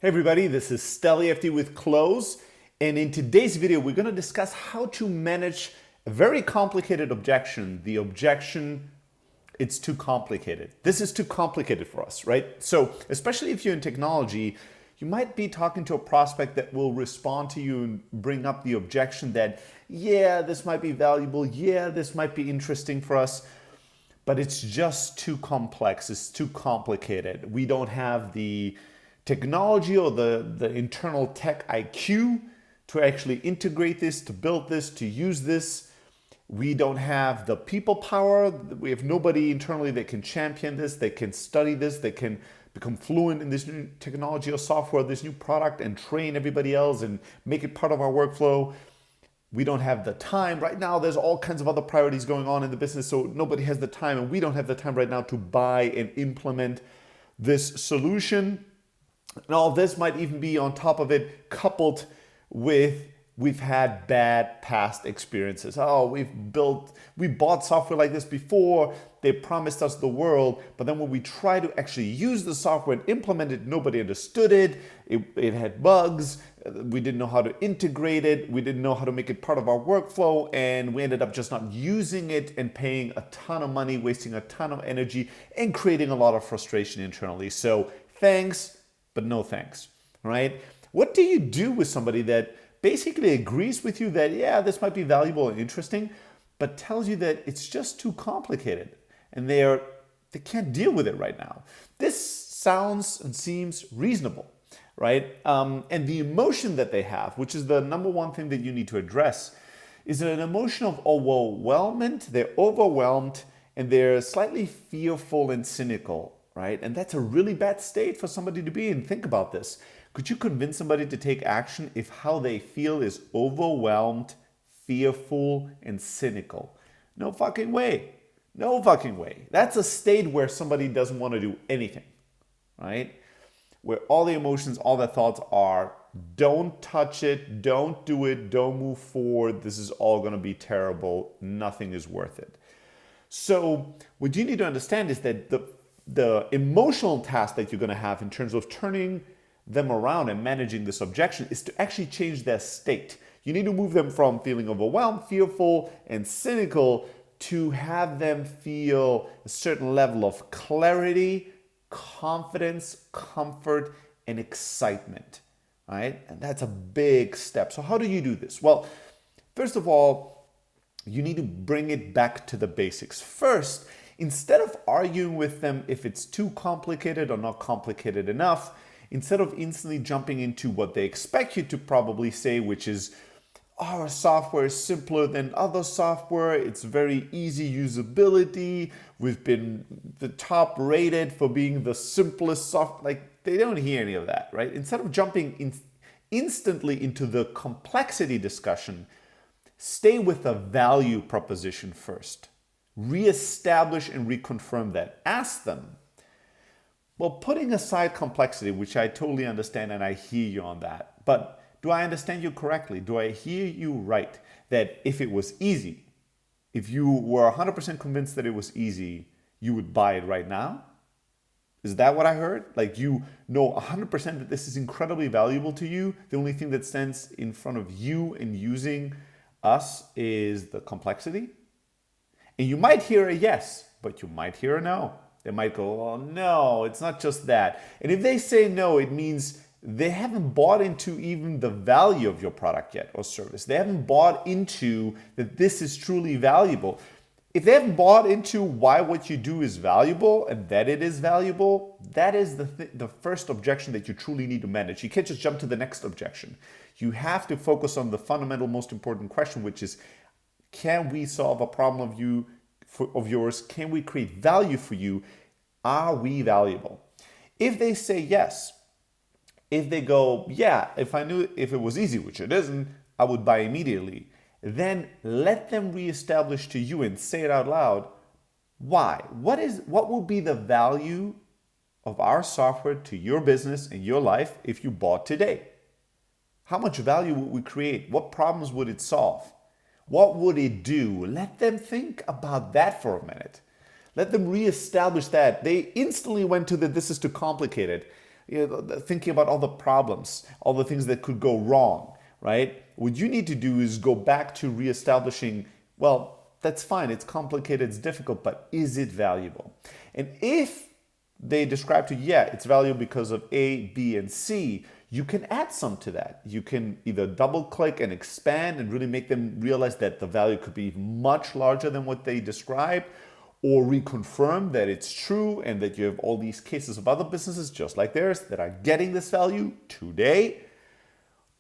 Hey everybody, this is Stelly FD with Close, and in today's video we're going to discuss how to manage a very complicated objection. The objection, it's too complicated. This is too complicated for us, right? So especially if you're in technology, you might be talking to a prospect that will respond to you and bring up the objection that, yeah, this might be valuable, yeah, this might be interesting for us, but it's just too complex, it's too complicated. We don't have the technology or the internal tech IQ to actually integrate this, to build this, to use this. We don't have the people power. We have nobody internally that can champion this, that can study this, that can become fluent in this new technology or software, this new product, and train everybody else and make it part of our workflow. We don't have the time. Right now, there's all kinds of other priorities going on in the business, so nobody has the time, and we don't have the time right now to buy and implement this solution. And all this might even be on top of it coupled with we've had bad past experiences. Oh, we bought software like this before. They promised us the world, but then when we try to actually use the software and implement it, nobody understood it. It had bugs. We didn't know how to integrate it. We didn't know how to make it part of our workflow, and we ended up just not using it and paying a ton of money, wasting a ton of energy, and creating a lot of frustration internally. So thanks, but no thanks, right? What do you do with somebody that basically agrees with you that, yeah, this might be valuable and interesting, but tells you that it's just too complicated and they can't deal with it right now? This sounds and seems reasonable, right? And the emotion that they have, which is the number one thing that you need to address, is an emotion of overwhelmment. They're overwhelmed and they're slightly fearful and cynical, right? And that's a really bad state for somebody to be in. Think about this. Could you convince somebody to take action if how they feel is overwhelmed, fearful, and cynical? No fucking way. No fucking way. That's a state where somebody doesn't want to do anything, right? Where all the emotions, all the thoughts are, don't touch it, don't do it, don't move forward. This is all going to be terrible. Nothing is worth it. So what you need to understand is that the emotional task that you're going to have in terms of turning them around and managing this objection is to actually change their state. You need to move them from feeling overwhelmed, fearful, and cynical to have them feel a certain level of clarity, confidence, comfort, and excitement, right? And that's a big step. So how do you do this? Well, first of all, you need to bring it back to the basics. First, instead of arguing with them if it's too complicated or not complicated enough, instead of instantly jumping into what they expect you to probably say, which is, our software is simpler than other software, it's very easy usability, we've been the top rated for being the simplest software, like they don't hear any of that, right? Instead of jumping instantly into the complexity discussion, stay with the value proposition first. Reestablish and reconfirm that. Ask them, well, putting aside complexity, which I totally understand and I hear you on that, but do I understand you correctly? Do I hear you right? That if it was easy, if you were 100% convinced that it was easy, you would buy it right now? Is that what I heard? Like you know 100% that this is incredibly valuable to you. The only thing that stands in front of you in using us is the complexity? And you might hear a yes, but you might hear a no. They might go, oh no, it's not just that. And if they say no, it means they haven't bought into even the value of your product yet or service. They haven't bought into that this is truly valuable. If they haven't bought into why what you do is valuable and that it is valuable, that is the first objection that you truly need to manage. You can't just jump to the next objection. You have to focus on the fundamental, most important question, which is, can we solve a problem of yours? Can we create value for you? Are we valuable? If they say yes, if they go, yeah, if it was easy, which it isn't, I would buy immediately, then let them reestablish to you and say it out loud, why? What would be the value of our software to your business and your life if you bought today? How much value would we create? What problems would it solve? What would it do? Let them think about that for a minute. Let them reestablish that. They instantly went to the this is too complicated. thinking about all the problems, all the things that could go wrong, right? What you need to do is go back to reestablishing, well, that's fine, it's complicated, it's difficult, but is it valuable? And if they describe to you, yeah, it's valuable because of A, B, and C, you can add some to that. You can either double click and expand and really make them realize that the value could be much larger than what they describe, or reconfirm that it's true and that you have all these cases of other businesses just like theirs that are getting this value today.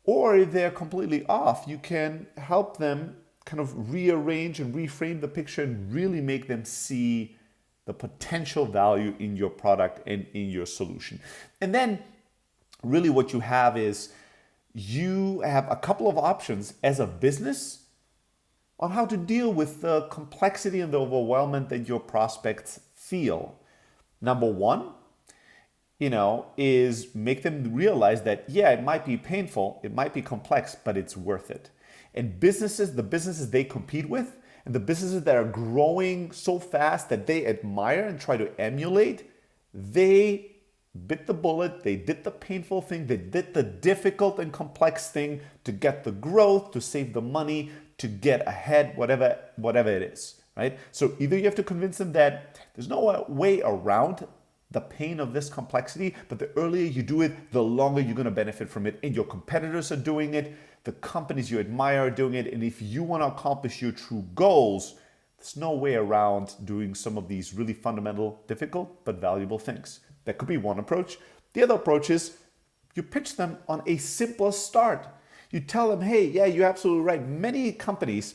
Or if they're completely off, you can help them kind of rearrange and reframe the picture and really make them see the potential value in your product and in your solution. And then really what you have is you have a couple of options as a business on how to deal with the complexity and the overwhelmment that your prospects feel. Number one, is make them realize that, yeah, it might be painful, it might be complex, but it's worth it. And the businesses they compete with, and the businesses that are growing so fast that they admire and try to emulate, they bit the bullet, they did the painful thing, they did the difficult and complex thing to get the growth, to save the money, to get ahead, whatever it is, right? So either you have to convince them that there's no way around the pain of this complexity, but the earlier you do it, the longer you're going to benefit from it. And your competitors are doing it, the companies you admire are doing it. And if you want to accomplish your true goals, there's no way around doing some of these really fundamental, difficult, but valuable things. That could be one approach. The other approach is you pitch them on a simpler start. You tell them, hey, yeah, you're absolutely right. Many companies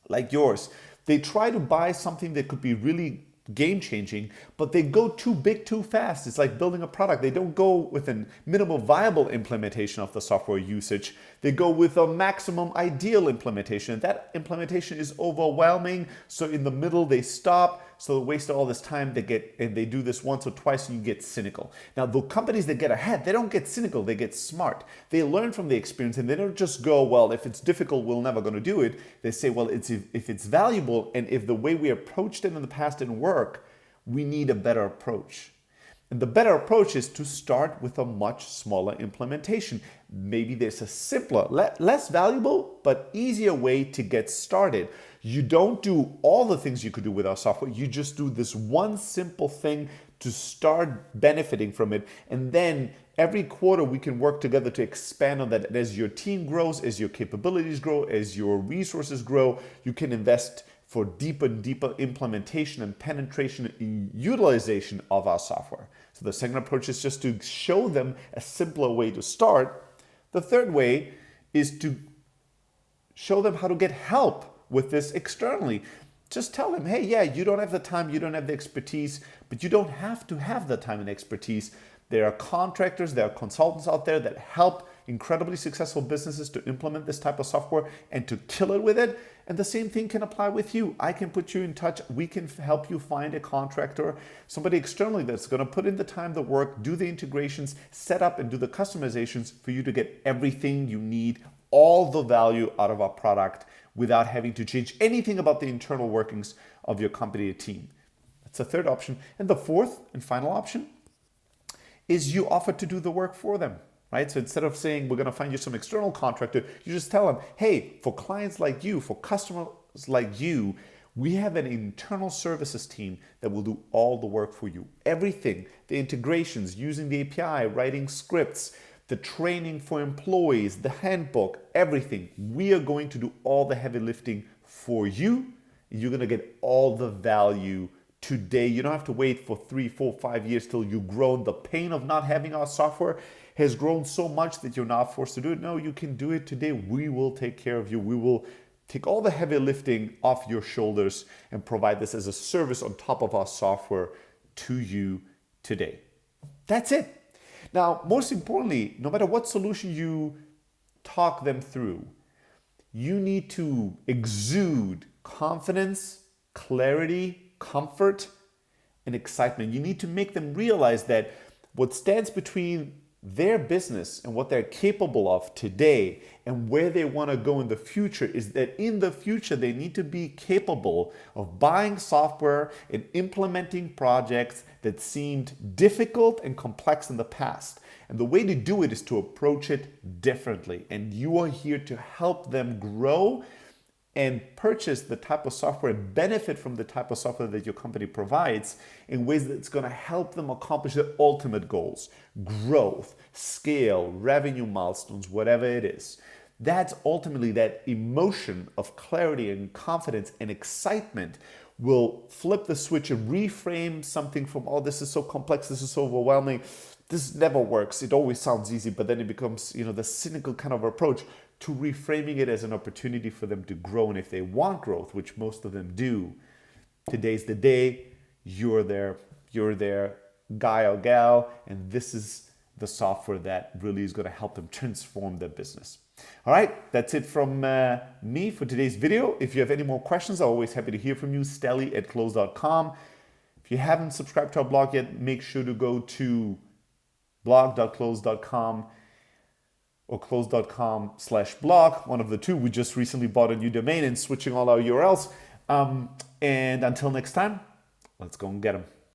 like yours, they try to buy something that could be really game changing, but they go too big too fast. It's like building a product. They don't go with a minimal viable implementation of the software usage. They go with a maximum ideal implementation. That implementation is overwhelming. So in the middle, they stop. So they waste all this time. They do this once or twice and you get cynical. Now, the companies that get ahead, they don't get cynical. They get smart. They learn from the experience and they don't just go, well, if it's difficult, we're never going to do it. They say, well, if it's valuable and if the way we approached it in the past didn't work, we need a better approach. And the better approach is to start with a much smaller implementation. Maybe there's a simpler, less valuable, but easier way to get started. You don't do all the things you could do with our software. You just do this one simple thing to start benefiting from it. And then every quarter we can work together to expand on that. And as your team grows, as your capabilities grow, as your resources grow, you can invest for deeper and deeper implementation and penetration and utilization of our software. So the second approach is just to show them a simpler way to start. The third way is to show them how to get help with this externally. Just tell them, hey, yeah, you don't have the time, you don't have the expertise, but you don't have to have the time and expertise. There are contractors, there are consultants out there that help incredibly successful businesses to implement this type of software and to kill it with it. And the same thing can apply with you. I can put you in touch. We can help you find a contractor, somebody externally that's going to put in the time, the work, do the integrations, set up and do the customizations for you to get everything you need, all the value out of our product without having to change anything about the internal workings of your company or team. That's the third option. And the fourth and final option is you offer to do the work for them, right? So instead of saying, we're going to find you some external contractor, you just tell them, hey, for clients like you, for customers like you, we have an internal services team that will do all the work for you. Everything, the integrations, using the API, writing scripts, the training for employees, the handbook, everything. We are going to do all the heavy lifting for you. You're going to get all the value today. You don't have to wait for 3, 4, 5 years till you've grown. The pain of not having our software has grown so much that you're not forced to do it. No, you can do it today. We will take care of you. We will take all the heavy lifting off your shoulders and provide this as a service on top of our software to you today. That's it. Now, most importantly, no matter what solution you talk them through, you need to exude confidence, clarity, comfort, and excitement. You need to make them realize that what stands between their business and what they're capable of today and where they want to go in the future is that in the future they need to be capable of buying software and implementing projects that seemed difficult and complex in the past. And the way to do it is to approach it differently. And you are here to help them grow and purchase the type of software and benefit from the type of software that your company provides in ways that's going to help them accomplish their ultimate goals: growth, scale, revenue milestones, whatever it is. That's ultimately that emotion of clarity and confidence and excitement will flip the switch and reframe something from, oh, this is so complex, this is so overwhelming, this never works, it always sounds easy, but then it becomes, the cynical kind of approach, to reframing it as an opportunity for them to grow. And if they want growth, which most of them do, today's the day. You're their guy or gal, and this is the software that really is going to help them transform their business. All right, that's it from me for today's video. If you have any more questions, I'm always happy to hear from you. Stelly@close.com. If you haven't subscribed to our blog yet, make sure to go to blog.close.com or close.com/blog, one of the two. We just recently bought a new domain and switching all our URLs. And until next time, let's go and get them.